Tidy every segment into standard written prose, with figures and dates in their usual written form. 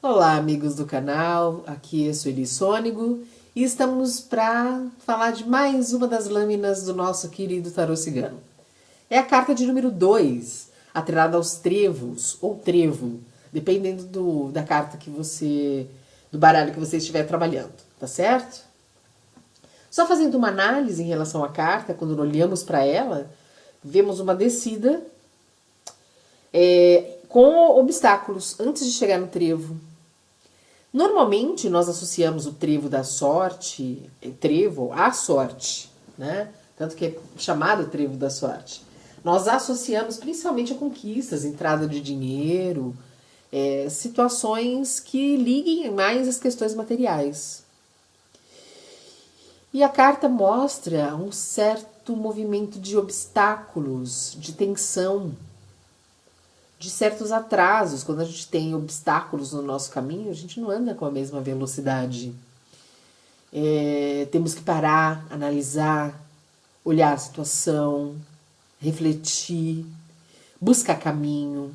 Olá, amigos do canal, aqui é Sueli Sônego e estamos para falar de mais uma das lâminas do nosso querido tarô cigano. É a carta de número 2, atrelada aos trevos ou trevo, dependendo da carta do baralho que você estiver trabalhando, tá certo? Só fazendo uma análise em relação à carta, quando olhamos para ela, vemos uma descida com obstáculos antes de chegar no trevo. Normalmente nós associamos o trevo da sorte, trevo à sorte, né? Tanto que é chamado trevo da sorte. Nós associamos principalmente a conquistas, entrada de dinheiro, situações que liguem mais às questões materiais. E a carta mostra um certo movimento de obstáculos, de tensão, de certos atrasos. Quando a gente tem obstáculos no nosso caminho, a gente não anda com a mesma velocidade. Temos que parar, analisar, olhar a situação, refletir, buscar caminho,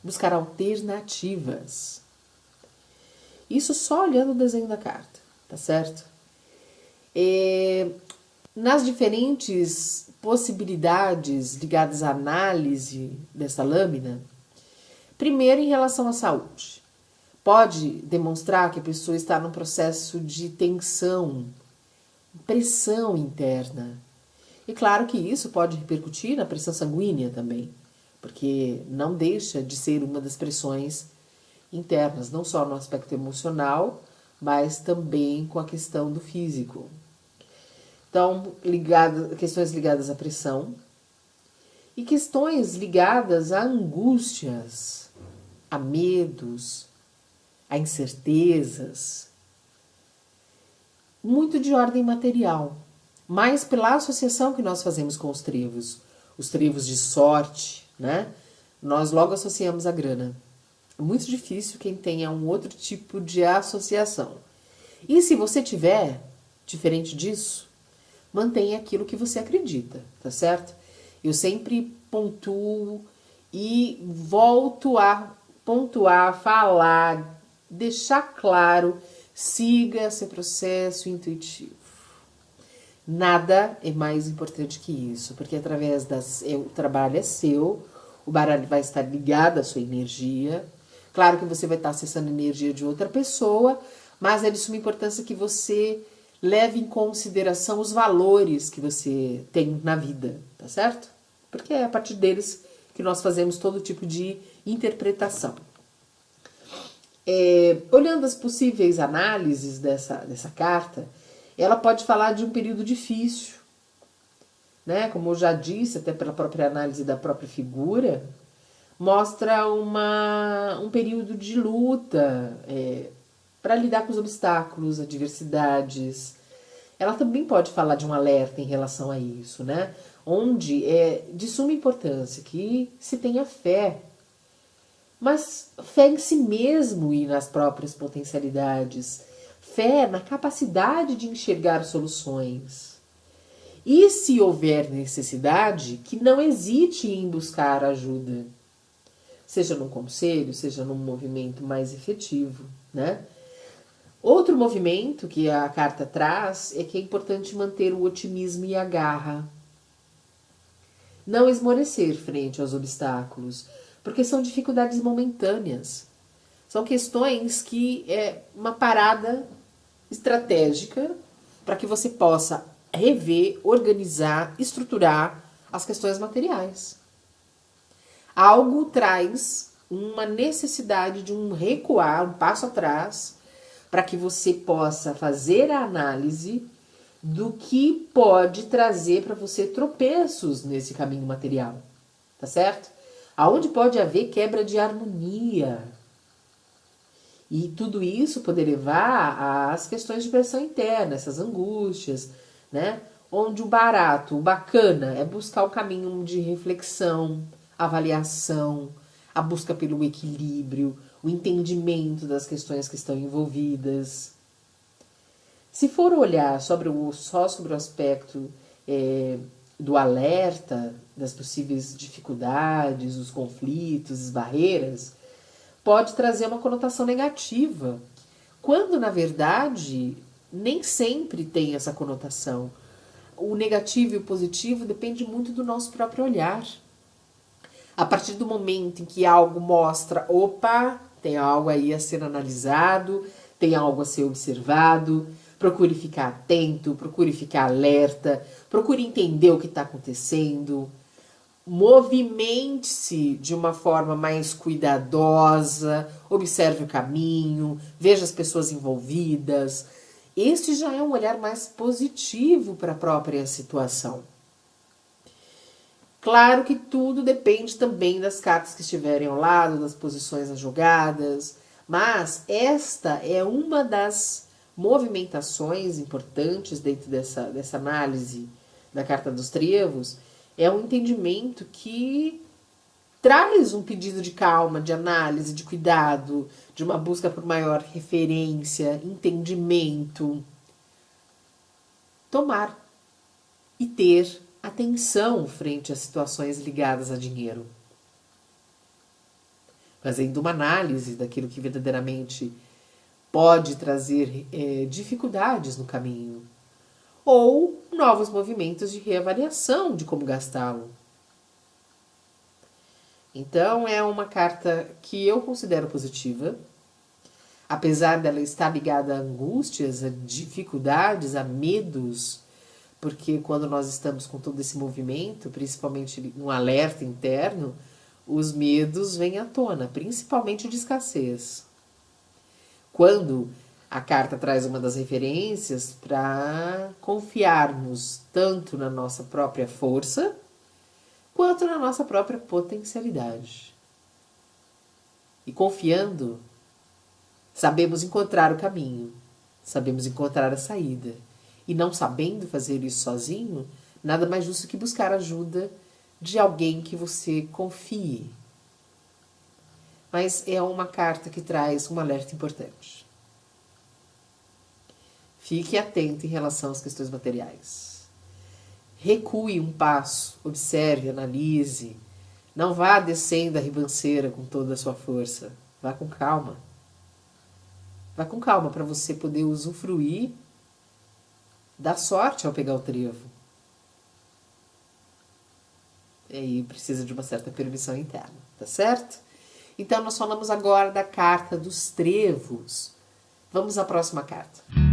buscar alternativas. Isso só olhando o desenho da carta, tá certo? Nas diferentes possibilidades ligadas à análise dessa lâmina, primeiro em relação à saúde. Pode demonstrar que a pessoa está num processo de tensão, pressão interna. E claro que isso pode repercutir na pressão sanguínea também, porque não deixa de ser uma das pressões internas, não só no aspecto emocional, mas também com a questão do físico. Então, questões ligadas à pressão e questões ligadas a angústias, a medos, a incertezas, muito de ordem material, mas pela associação que nós fazemos com os trevos de sorte, né? Nós logo associamos a grana. É muito difícil quem tenha um outro tipo de associação. E se você tiver diferente disso, mantenha aquilo que você acredita, tá certo? Eu sempre pontuo e volto a pontuar, falar, deixar claro, siga seu processo intuitivo. Nada é mais importante que isso, porque através o trabalho é seu, o baralho vai estar ligado à sua energia. Claro que você vai estar acessando a energia de outra pessoa, mas é de suma importância que você leve em consideração os valores que você tem na vida, tá certo? Porque é a partir deles que nós fazemos todo tipo de interpretação. Olhando as possíveis análises dessa carta, ela pode falar de um período difícil, né? Como eu já disse, até pela própria análise da própria figura, mostra um período de luta, para lidar com os obstáculos, adversidades. Ela também pode falar de um alerta em relação a isso, né? Onde é de suma importância que se tenha fé, mas fé em si mesmo e nas próprias potencialidades, fé na capacidade de enxergar soluções. E se houver necessidade, que não hesite em buscar ajuda, seja num conselho, seja num movimento mais efetivo, né? Outro movimento que a carta traz é que é importante manter o otimismo e a garra. Não esmorecer frente aos obstáculos, porque são dificuldades momentâneas. São questões que é uma parada estratégica para que você possa rever, organizar, estruturar as questões materiais. Algo traz uma necessidade de um recuar, um passo atrás, para que você possa fazer a análise do que pode trazer para você tropeços nesse caminho material, tá certo? Aonde pode haver quebra de harmonia. E tudo isso poder levar às questões de pressão interna, essas angústias, né? Onde o barato, o bacana, é buscar o caminho de reflexão, avaliação, a busca pelo equilíbrio, o entendimento das questões que estão envolvidas. Se for olhar só sobre o aspecto do alerta, das possíveis dificuldades, os conflitos, as barreiras, pode trazer uma conotação negativa, quando na verdade nem sempre tem essa conotação. O negativo e o positivo depende muito do nosso próprio olhar. A partir do momento em que algo mostra, opa, tem algo aí a ser analisado, tem algo a ser observado, procure ficar atento, procure ficar alerta, procure entender o que está acontecendo, movimente-se de uma forma mais cuidadosa, observe o caminho, veja as pessoas envolvidas. Este já é um olhar mais positivo para a própria situação. Claro que tudo depende também das cartas que estiverem ao lado, das posições das jogadas, mas esta é uma das movimentações importantes dentro dessa análise da carta dos trevos, é um entendimento que traz um pedido de calma, de análise, de cuidado, de uma busca por maior referência, entendimento. Tomar e ter atenção frente a situações ligadas a dinheiro. Fazendo uma análise daquilo que verdadeiramente pode trazer dificuldades no caminho. Ou novos movimentos de reavaliação de como gastá-lo. Então, é uma carta que eu considero positiva, apesar dela estar ligada a angústias, a dificuldades, a medos, porque quando nós estamos com todo esse movimento, principalmente um alerta interno, os medos vêm à tona, principalmente de escassez. Quando a carta traz uma das referências para confiarmos tanto na nossa própria força, quanto na nossa própria potencialidade. E confiando, sabemos encontrar o caminho, sabemos encontrar a saída. E não sabendo fazer isso sozinho, nada mais justo que buscar ajuda de alguém que você confie. Mas é uma carta que traz um alerta importante. Fique atento em relação às questões materiais. Recue um passo, observe, analise. Não vá descendo a ribanceira com toda a sua força. Vá com calma. Vá com calma para você poder usufruir da sorte ao pegar o trevo. E aí precisa de uma certa permissão interna, tá certo? Então nós falamos agora da carta dos trevos. Vamos à próxima carta.